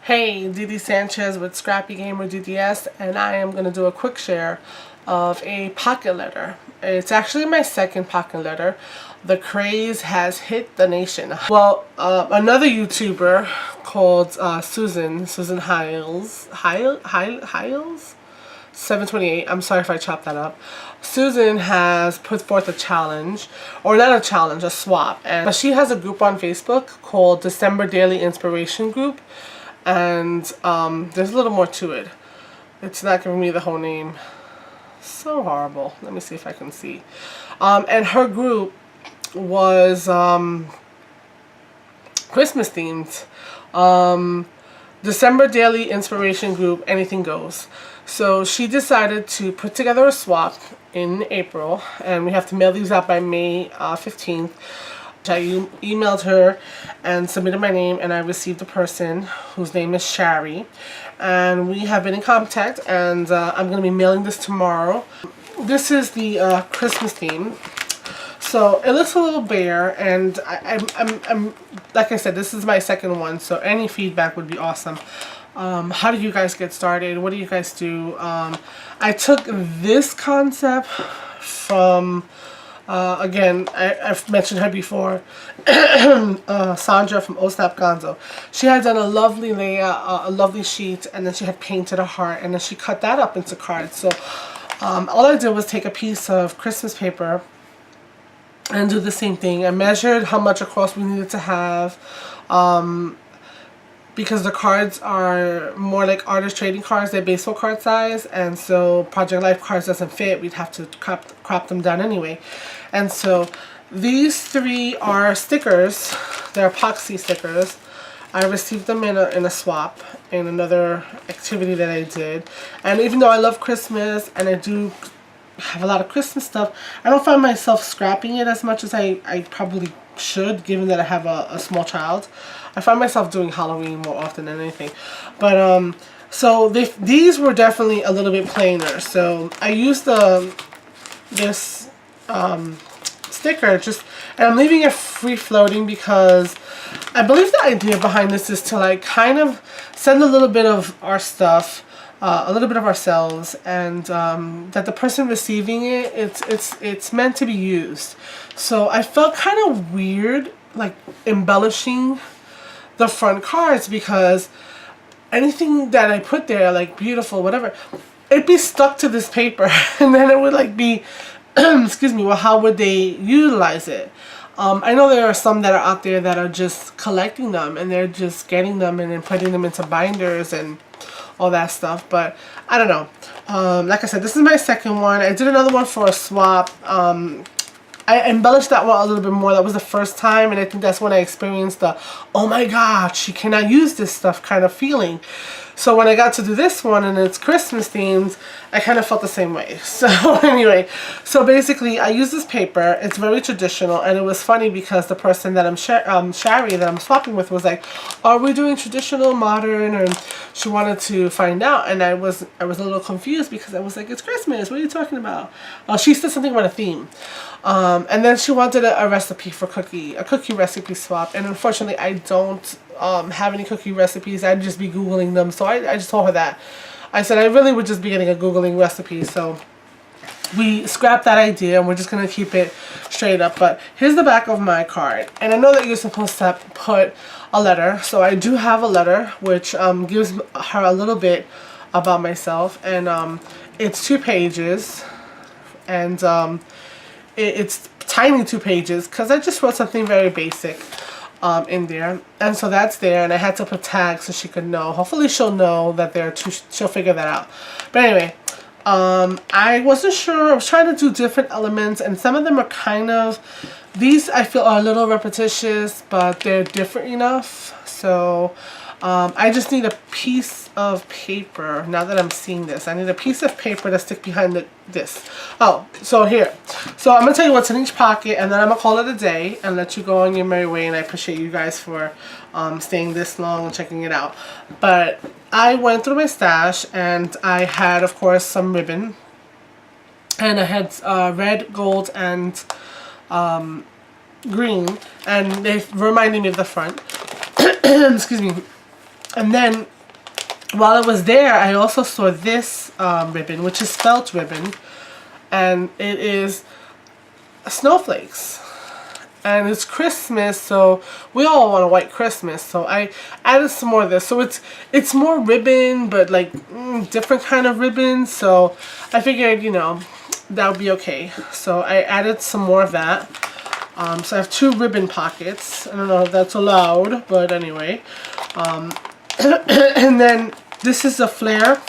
Hey, Didi Sanchez with Scrappy Gamer DDS, and I am going to do a quick share of a pocket letter. It's actually my second pocket letter. The craze has hit the nation. Well, another YouTuber called Susan Hiles 728. I'm sorry if I chopped that up. Susan has put forth a challenge, or not a challenge, a swap. But she has a group on Facebook called December Daily Inspiration Group. And there's a little more to it. It's not giving me the whole name. So horrible. Let me see if I can see. And her group was Christmas themed. December Daily Inspiration Group, anything goes. So she decided to put together a swap in April, and we have to mail these out by May 15th. I emailed her and submitted my name, and I received a person whose name is Shari, and we have been in contact, and I'm going to be mailing this tomorrow. This is the Christmas theme. So it looks a little bare, and I'm like I said, this is my second one, so any feedback would be awesome. How did you guys get started? What do you guys do? I took this concept from again, I've mentioned her before, Sandra from Oh Snap Gonzo. She had done a lovely layout, a lovely sheet, and then she had painted a heart, and then she cut that up into cards. So all I did was take a piece of Christmas paper and do the same thing. I measured how much across we needed to have, because the cards are more like artist trading cards. They're baseball card size, and so Project Life cards doesn't fit. We'd have to crop them down anyway. And so these three are stickers. They're epoxy stickers. I received them in a swap in another activity that I did. And even though I love Christmas and I do have a lot of Christmas stuff, I don't find myself scrapping it as much as I probably should, given that I have a small child. I find myself doing Halloween more often than anything. But so these were definitely a little bit plainer. So I used this sticker just, and I'm leaving it free floating because I believe the idea behind this is to like kind of send a little bit of our stuff, a little bit of ourselves, and that the person receiving it, it's meant to be used. So I felt kind of weird like embellishing the front cards, because anything that I put there, like beautiful, whatever, it'd be stuck to this paper, and then it would like be excuse me, well, how would they utilize it? I know there are some that are out there that are just collecting them, and they're just getting them and then putting them into binders and all that stuff, but I don't know. Like I said, this is my second one. I did another one for a swap. I embellished that one a little bit more. That was the first time, and I think that's when I experienced the, oh my god, she cannot use this stuff kind of feeling. So when I got to do this one and it's Christmas themed, I kind of felt the same way. So anyway, so basically I use this paper. It's very traditional, and it was funny because the person that Shari, that I'm swapping with, was like, are we doing traditional, modern? And she wanted to find out, and I was a little confused because I was like, it's Christmas, what are you talking about? She said something about a theme. And then she wanted a recipe for a cookie recipe swap, and unfortunately I don't have any cookie recipes. I'd just be Googling them, so I just told her that. I said I really would just be getting a Googling recipe, so we scrapped that idea and we're just going to keep it straight up. But here's the back of my card, and I know that you're supposed to put a letter, so I do have a letter which gives her a little bit about myself, and it's 2 pages, and it's tiny 2 pages because I just wrote something very basic in there, and so that's there, and I had to put tags so she could know. Hopefully she'll know that they're she'll figure that out. But anyway, I wasn't sure. I was trying to do different elements, and some of them are kind of, these I feel are a little repetitious, but they're different enough. So I just need a piece of paper. Now that I'm seeing this, I need a piece of paper to stick behind this. Oh, so here. So I'm going to tell you what's in each pocket, and then I'm going to call it a day and let you go on your merry way, and I appreciate you guys for staying this long and checking it out. But I went through my stash, and I had, of course, some ribbon, and I had red, gold, and green, and they reminded me of the front. Excuse me. And then while I was there, I also saw this ribbon, which is felt ribbon, and it is snowflakes. And it's Christmas, so we all want a white Christmas. So I added some more of this. So it's more ribbon, but like different kind of ribbon. So I figured, you know, that would be okay. So I added some more of that. So I have 2 ribbon pockets. I don't know if that's allowed, but anyway. And then this is a flare.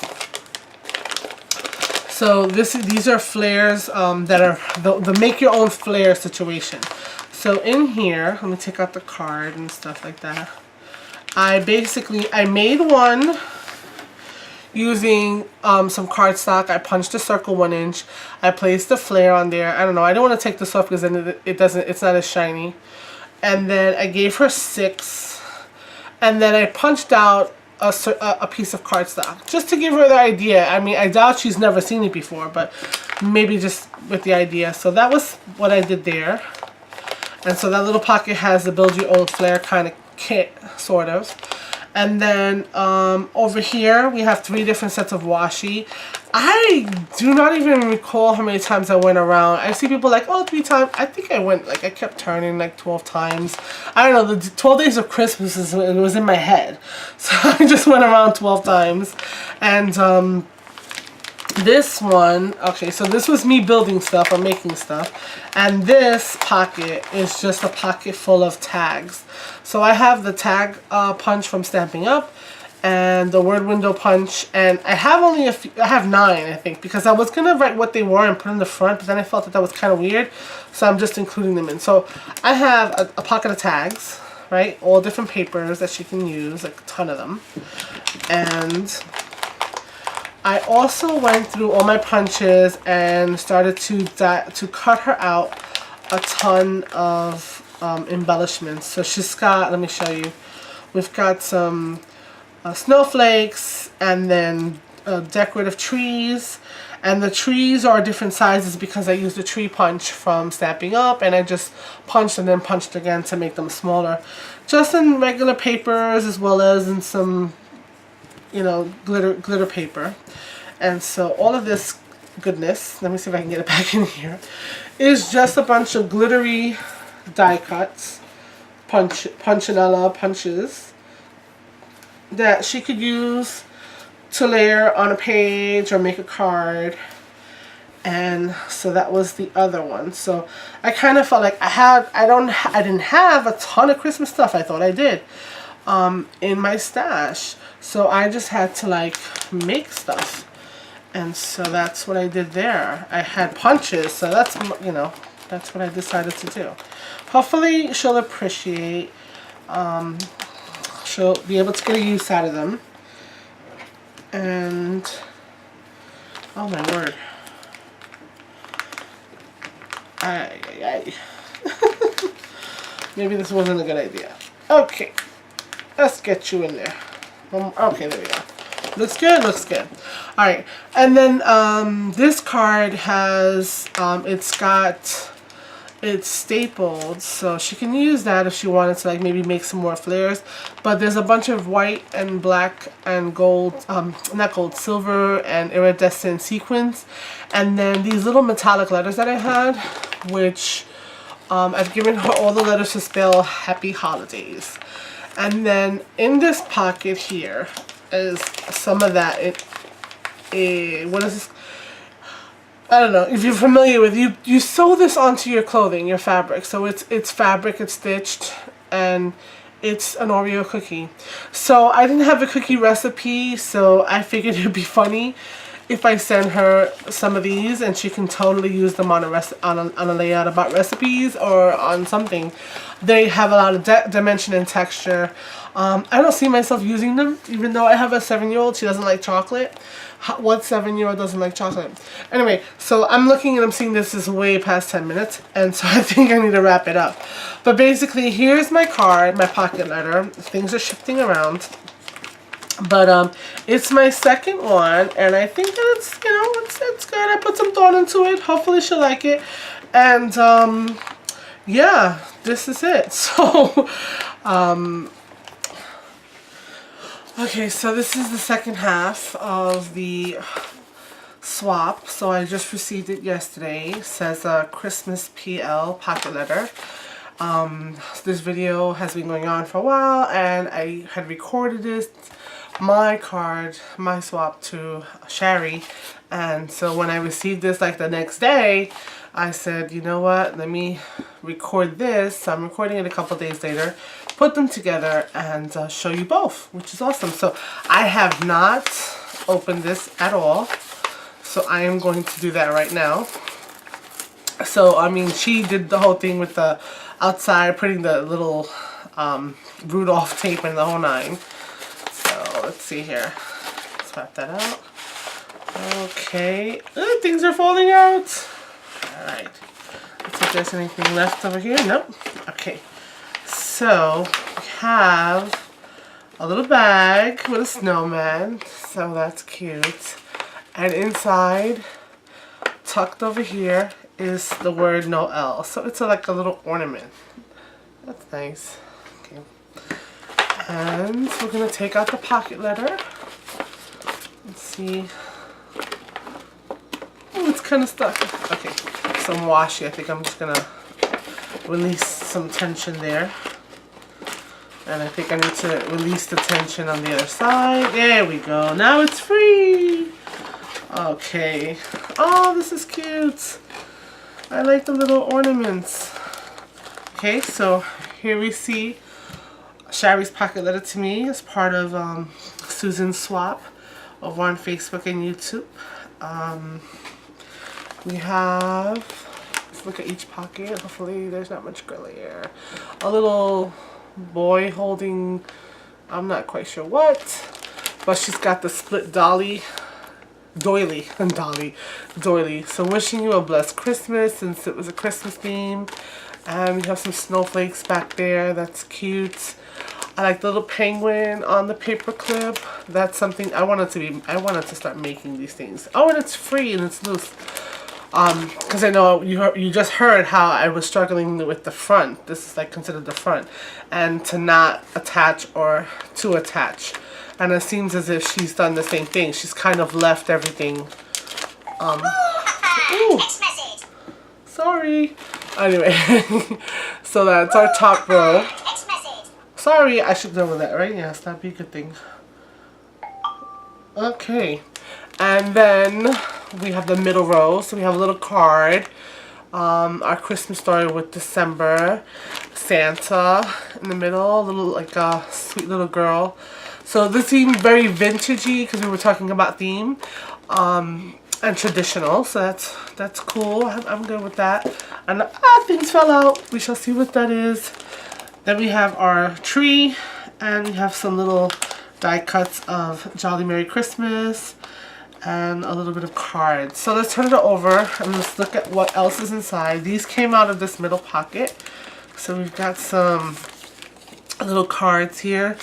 So these are flares that are the make your own flare situation. So in here, let me take out the card and stuff like that. I made one using some cardstock. I punched a circle 1 inch. I placed the flare on there. I don't know. I don't want to take this off because then it's not as shiny. And then I gave her 6. And then I punched out a piece of cardstock just to give her the idea. I mean, I doubt she's never seen it before, but maybe just with the idea. So that was what I did there. And so that little pocket has the build your own flare kind of kit, sort of. And then over here we have 3 different sets of washi. I do not even recall how many times I went around. I see people like, oh, 3 times. I think I went, like, I kept turning like 12 times. I don't know, the 12 days of Christmas, it was in my head. So I just went around 12 times. And this one, okay, so this was me building stuff or making stuff. And this pocket is just a pocket full of tags. So I have the tag punch from Stampin' Up! And the word window punch, and I have only a few, I have 9 I think, because I was gonna write what they were and put in the front, but then I felt that was kind of weird, so I'm just including them in. So I have a pocket of tags, right, all different papers that she can use, like a ton of them. And I also went through all my punches and started to cut her out a ton of embellishments. So she's got, let me show you, we've got some snowflakes, and then decorative trees. And the trees are different sizes because I used a tree punch from Stampin' Up! And I just punched and then punched again to make them smaller. Just in regular papers as well as in some, you know, glitter paper. And so all of this goodness, let me see if I can get it back in here, is just a bunch of glittery die cuts, punchinella punches that she could use to layer on a page or make a card. And so that was the other one. So I kind of felt like I didn't have a ton of Christmas stuff. I thought I did in my stash. So I just had to like make stuff. And so that's what I did there. I had punches, so that's, you know, that's what I decided to do. Hopefully she'll appreciate, she'll be able to get a use out of them. And, oh my word. Maybe this wasn't a good idea. Okay, let's get you in there. Okay, there we go. Looks good, looks good. Alright, and then this card has, it's stapled, so she can use that if she wanted to like maybe make some more flares. But there's a bunch of white and black and gold, not gold, silver and iridescent sequins. And then these little metallic letters that I had, which I've given her all the letters to spell Happy Holidays. And then in this pocket here is some of that. What is this? I don't know if you're familiar with, you sew this onto your clothing, your fabric. So it's fabric, it's stitched, and it's an Oreo cookie. So I didn't have a cookie recipe, so I figured it would be funny if I send her some of these and she can totally use them on a layout about recipes or on something. They have a lot of dimension and texture. I don't see myself using them, even though I have a 7-year-old. She doesn't like chocolate. What 7-year-old doesn't like chocolate? Anyway, so I'm looking and I'm seeing this is way past 10 minutes, and so I think I need to wrap it up. But basically, here's my card, my pocket letter. Things are shifting around. But it's my second one, and I think that it's, you know, it's good. I put some thought into it. Hopefully she'll like it. And yeah, this is it. So Okay, so this is the second half of the swap. So I just received it yesterday. It says Christmas PL pocket letter. This video has been going on for a while, and I had recorded this, my card, my swap to Shari. And so when I received this like the next day, I said, you know what, let me record this. So I'm recording it a couple days later, put them together, and show you both, which is awesome. So I have not opened this at all, so I am going to do that right now. So I mean, she did the whole thing with the outside, putting the little Rudolph tape and the whole nine. So let's see here. Let's swap that out. Okay, things are falling out. Alright, let's see if there's anything left over here. Nope. Okay, so we have a little bag with a snowman, so that's cute. And inside, tucked over here, is the word Noel. So it's like a little ornament. That's nice. Okay. And we're going to take out the pocket letter. Let's see. Oh, it's kind of stuck. Okay, some washi. I think I'm just going to release some tension there. And I think I need to release the tension on the other side. There we go. Now it's free. Okay. Oh, this is cute. I like the little ornaments. Okay, so here we see Shari's pocket letter to me as part of Susan's swap over on Facebook and YouTube. We have, let's look at each pocket. Hopefully there's not much Gorilla here. A little boy holding, I'm not quite sure what, but she's got the split doily. So wishing you a blessed Christmas, since it was a Christmas theme. And we have some snowflakes back there. That's cute. I like the little penguin on the paper clip. That's something I wanted to start making these things. Oh, and it's free and it's loose. Because I know you just heard how I was struggling with the front. This is like considered the front, and to not attach or to attach. And it seems as if she's done the same thing. She's kind of left everything. Ooh, sorry. Anyway, so that's our top row. Sorry, I should know that, right? Yes, that'd be a good thing. Okay, and then we have the middle row. So we have a little card. Our Christmas story with December. Santa in the middle, a little like a sweet little girl. So this seemed very vintagey because we were talking about theme, and traditional. So that's cool. I'm good with that. And things fell out. We shall see what that is. Then we have our tree, and we have some little die cuts of Jolly Merry Christmas, and a little bit of cards. So let's turn it over and let's look at what else is inside. These came out of this middle pocket. So we've got some little cards here.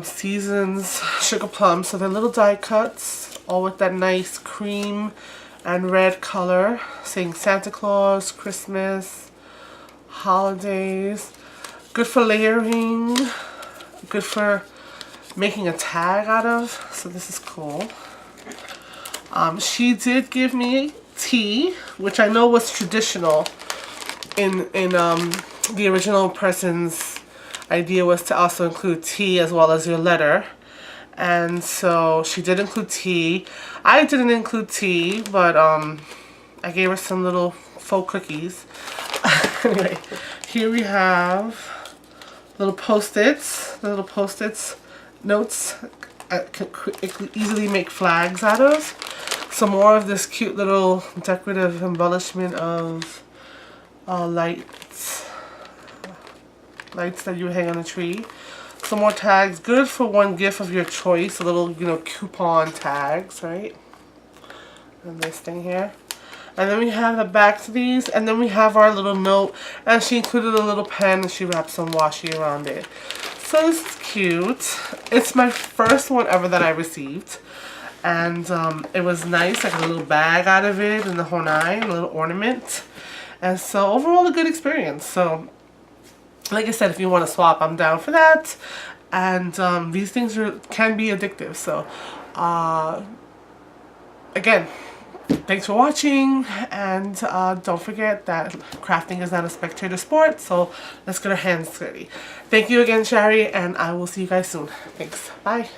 Seasons, sugar plum. So they're little die cuts, all with that nice cream and red color, saying Santa Claus, Christmas, holidays. Good for layering, good for making a tag out of. So this is cool. She did give me tea, which I know was traditional in the original person's idea was to also include tea as well as your letter. And so she did include tea. I didn't include tea, but I gave her some little faux cookies. Anyway, here we have little post-its. The little post-its notes I could easily make flags out of. Some more of this cute little decorative embellishment of lights that you hang on a tree. Some more tags, good for one gift of your choice. A little, coupon tags, right? And this thing here. And then we have the back to these, and then we have our little note, and she included a little pen, and she wrapped some washi around it. So this is cute. It's my first one ever that I received, and it was nice. I got a little bag out of it, and the whole nine, a little ornament. And so overall, a good experience. So like I said, if you want to swap, I'm down for that. and these things can be addictive. So again, thanks for watching, and don't forget that crafting is not a spectator sport, so let's get our hands dirty. Thank you again, Shari, and I will see you guys soon. Thanks. Bye.